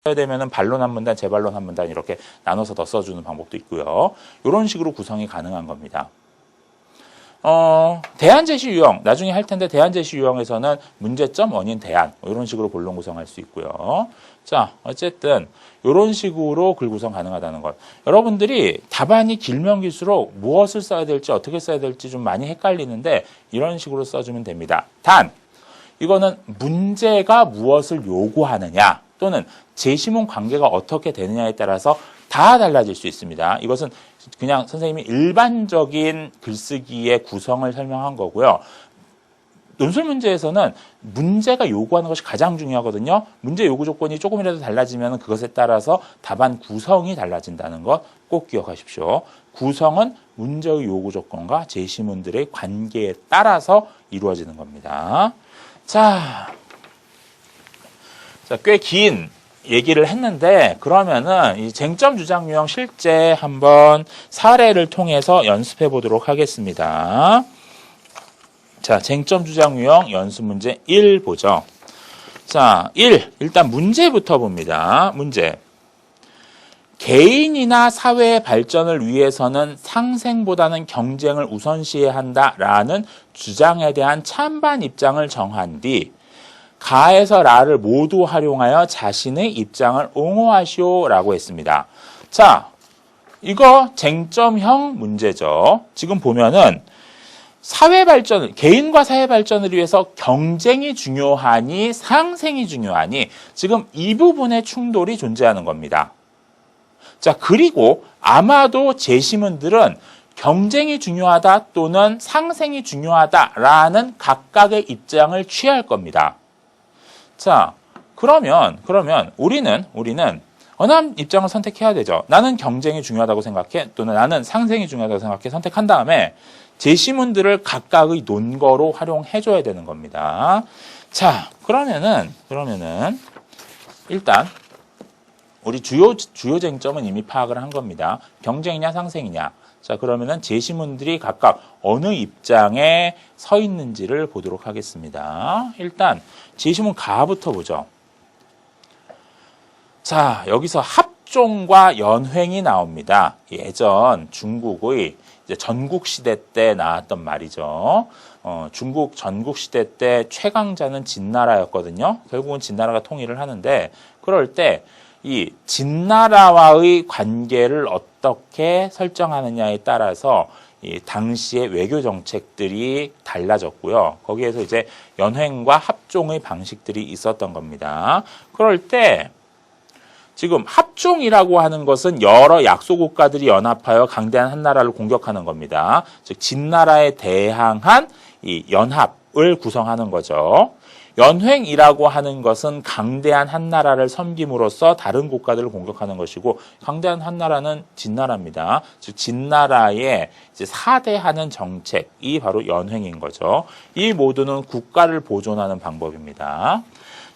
써야 되면은 반론 한 문단, 재반론 한 문단 이렇게 나눠서 더 써주는 방법도 있고요. 이런 식으로 구성이 가능한 겁니다. 대안 제시 유형 나중에 할 텐데 대안 제시 유형에서는 문제점, 원인, 대안 이런 식으로 본론 구성할 수 있고요. 자, 어쨌든 이런 식으로 글 구성 가능하다는 것. 여러분들이 답안이 길면 길수록 무엇을 써야 될지 어떻게 써야 될지 좀 많이 헷갈리는데 이런 식으로 써주면 됩니다. 단 이거는 문제가 무엇을 요구하느냐 또는 제시문 관계가 어떻게 되느냐에 따라서 다 달라질 수 있습니다. 이것은 그냥 선생님이 일반적인 글쓰기의 구성을 설명한 거고요. 논술 문제에서는 문제가 요구하는 것이 가장 중요하거든요. 문제 요구 조건이 조금이라도 달라지면 그것에 따라서 답안 구성이 달라진다는 것 꼭 기억하십시오. 구성은 문제의 요구 조건과 제시문들의 관계에 따라서 이루어지는 겁니다. 자, 꽤 긴 얘기를 했는데 그러면은 이 쟁점 주장 유형 실제 한번 사례를 통해서 연습해 보도록 하겠습니다. 자, 쟁점 주장 유형 연습 문제 1 보죠. 자, 1. 일단 문제부터 봅니다. 문제. 개인이나 사회의 발전을 위해서는 상생보다는 경쟁을 우선시해야 한다라는 주장에 대한 찬반 입장을 정한 뒤 가에서 라를 모두 활용하여 자신의 입장을 옹호하시오라고 했습니다. 자, 이거 쟁점형 문제죠. 지금 보면은 사회 발전, 개인과 사회 발전을 위해서 경쟁이 중요하니 상생이 중요하니 지금 이 부분의 충돌이 존재하는 겁니다. 자, 그리고 아마도 제시문들은 경쟁이 중요하다 또는 상생이 중요하다라는 각각의 입장을 취할 겁니다. 자, 그러면 우리는 어느 한 입장을 선택해야 되죠. 나는 경쟁이 중요하다고 생각해 또는 나는 상생이 중요하다고 생각해 선택한 다음에 제시문들을 각각의 논거로 활용해줘야 되는 겁니다. 자, 그러면은 일단 우리 주요 쟁점은 이미 파악을 한 겁니다. 경쟁이냐 상생이냐. 자, 그러면은 제시문들이 각각 어느 입장에 서 있는지를 보도록 하겠습니다. 일단 제시문 가부터 보죠. 자, 여기서 합종과 연횡이 나옵니다. 예전 중국의 이제 전국시대 때 나왔던 말이죠. 중국 전국시대 때 최강자는 진나라였거든요. 결국은 진나라가 통일을 하는데 그럴 때 이 진나라와의 관계를 어떻게 설정하느냐에 따라서 이 당시의 외교 정책들이 달라졌고요. 거기에서 이제 연횡과 합종의 방식들이 있었던 겁니다. 그럴 때 지금 합종이라고 하는 것은 여러 약소국가들이 연합하여 강대한 한나라를 공격하는 겁니다. 즉 진나라에 대항한 이 연합을 구성하는 거죠. 연횡이라고 하는 것은 강대한 한나라를 섬김으로써 다른 국가들을 공격하는 것이고 강대한 한나라는 진나라입니다. 즉 진나라의 이제 사대하는 정책이 바로 연횡인 거죠. 이 모두는 국가를 보존하는 방법입니다.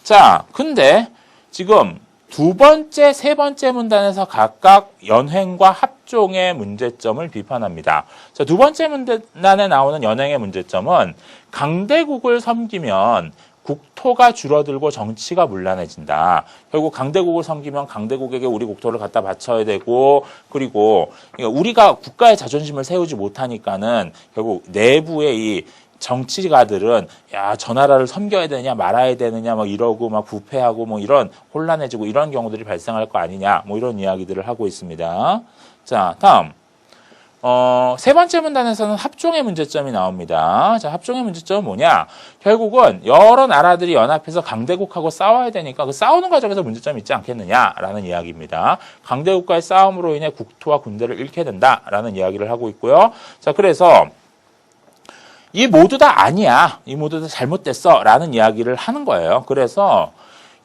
자, 근데 지금 두 번째, 세 번째 문단에서 각각 연횡과 합종의 문제점을 비판합니다. 자, 두 번째 문단에 나오는 연횡의 문제점은 강대국을 섬기면 국토가 줄어들고 정치가 문란해진다. 결국 강대국을 섬기면 강대국에게 우리 국토를 갖다 바쳐야 되고 그리고 우리가 국가의 자존심을 세우지 못하니까는 결국 내부의 이 정치가들은 야, 저 나라를 섬겨야 되냐 말아야 되느냐 뭐 이러고 막 부패하고 뭐 이런 혼란해지고 이런 경우들이 발생할 거 아니냐 뭐 이런 이야기들을 하고 있습니다. 자, 다음. 세 번째 문단에서는 합종의 문제점이 나옵니다. 자, 합종의 문제점은 뭐냐? 결국은 여러 나라들이 연합해서 강대국하고 싸워야 되니까 그 싸우는 과정에서 문제점이 있지 않겠느냐라는 이야기입니다. 강대국과의 싸움으로 인해 국토와 군대를 잃게 된다라는 이야기를 하고 있고요. 자, 그래서 이 모두 다 아니야. 이 모두 다 잘못됐어. 라는 이야기를 하는 거예요. 그래서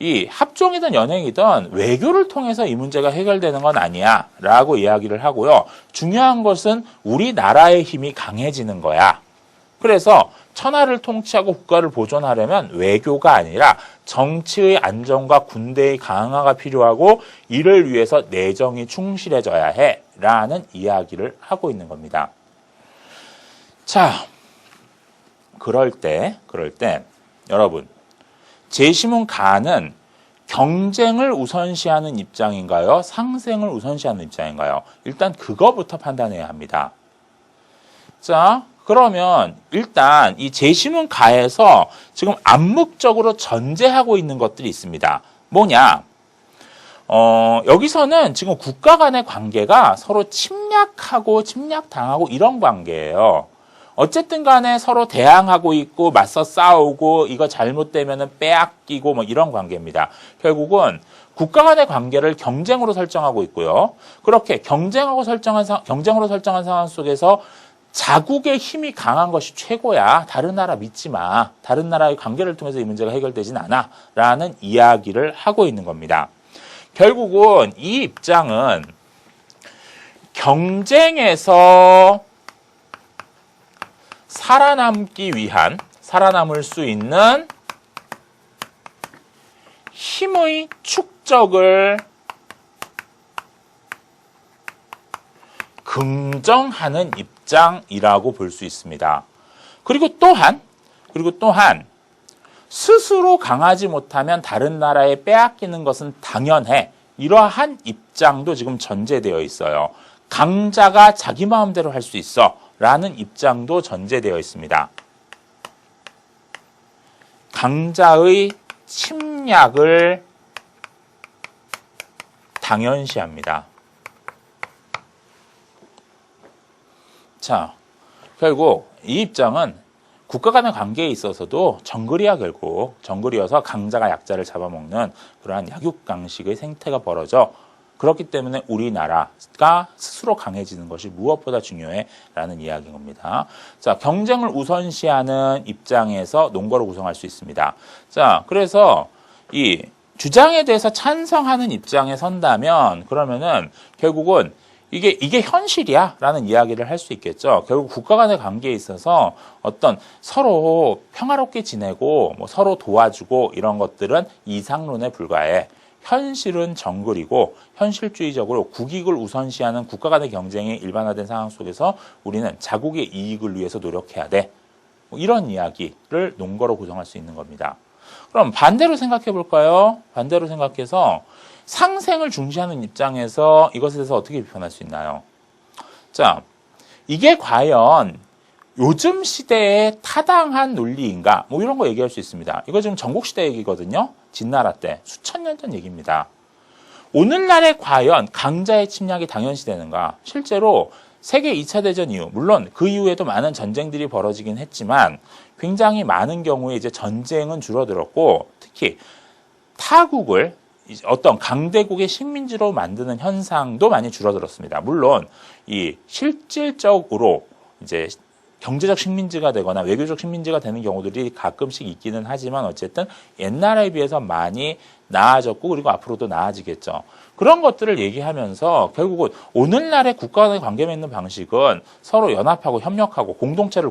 이 합종이든 연횡이든 외교를 통해서 이 문제가 해결되는 건 아니야. 라고 이야기를 하고요. 중요한 것은 우리나라의 힘이 강해지는 거야. 그래서 천하를 통치하고 국가를 보존하려면 외교가 아니라 정치의 안정과 군대의 강화가 필요하고 이를 위해서 내정이 충실해져야 해. 라는 이야기를 하고 있는 겁니다. 자, 그럴 때 여러분 제시문 가는 경쟁을 우선시하는 입장인가요? 상생을 우선시하는 입장인가요? 일단 그거부터 판단해야 합니다. 자, 그러면 일단 이 제시문 가에서 지금 암묵적으로 전제하고 있는 것들이 있습니다. 뭐냐? 여기서는 지금 국가 간의 관계가 서로 침략하고 침략당하고 이런 관계예요. 어쨌든 간에 서로 대항하고 있고 맞서 싸우고 이거 잘못되면은 빼앗기고 뭐 이런 관계입니다. 결국은 국가 간의 관계를 경쟁으로 설정하고 있고요. 그렇게 경쟁으로 설정한 상황 속에서 자국의 힘이 강한 것이 최고야. 다른 나라 믿지 마. 다른 나라의 관계를 통해서 이 문제가 해결되진 않아. 라는 이야기를 하고 있는 겁니다. 결국은 이 입장은 경쟁에서 살아남을 수 있는 힘의 축적을 긍정하는 입장이라고 볼 수 있습니다. 그리고 또한 스스로 강하지 못하면 다른 나라에 빼앗기는 것은 당연해. 이러한 입장도 지금 전제되어 있어요. 강자가 자기 마음대로 할 수 있어. 라는 입장도 전제되어 있습니다. 강자의 침략을 당연시합니다. 자, 결국 이 입장은 국가 간의 관계에 있어서도 정글이어서 강자가 약자를 잡아먹는 그러한 약육강식의 생태가 벌어져 그렇기 때문에 우리나라가 스스로 강해지는 것이 무엇보다 중요해라는 이야기인 겁니다. 자, 경쟁을 우선시하는 입장에서 논거를 구성할 수 있습니다. 자, 그래서 이 주장에 대해서 찬성하는 입장에 선다면 그러면은 결국은 이게 현실이야라는 이야기를 할 수 있겠죠. 결국 국가 간의 관계에 있어서 어떤 서로 평화롭게 지내고 뭐 서로 도와주고 이런 것들은 이상론에 불과해. 현실은 정글이고 현실주의적으로 국익을 우선시하는 국가 간의 경쟁이 일반화된 상황 속에서 우리는 자국의 이익을 위해서 노력해야 돼. 뭐 이런 이야기를 논거로 구성할 수 있는 겁니다. 그럼 반대로 생각해 볼까요? 반대로 생각해서 상생을 중시하는 입장에서 이것에 대해서 어떻게 비판할 수 있나요? 자, 이게 과연 요즘 시대에 타당한 논리인가? 뭐 이런 거 얘기할 수 있습니다. 이거 지금 전국시대 얘기거든요. 진나라 때 수천 년 전 얘기입니다. 오늘날에 과연 강자의 침략이 당연시되는가? 실제로 세계 2차 대전 이후, 물론 그 이후에도 많은 전쟁들이 벌어지긴 했지만 굉장히 많은 경우에 이제 전쟁은 줄어들었고 특히 타국을 어떤 강대국의 식민지로 만드는 현상도 많이 줄어들었습니다. 물론 이 실질적으로 이제 경제적 식민지가 되거나 외교적 식민지가 되는 경우들이 가끔씩 있기는 하지만 어쨌든 옛날에 비해서 많이 나아졌고 그리고 앞으로도 나아지겠죠. 그런 것들을 얘기하면서 결국은 오늘날의 국가 간의 관계 맺는 방식은 서로 연합하고 협력하고 공동체를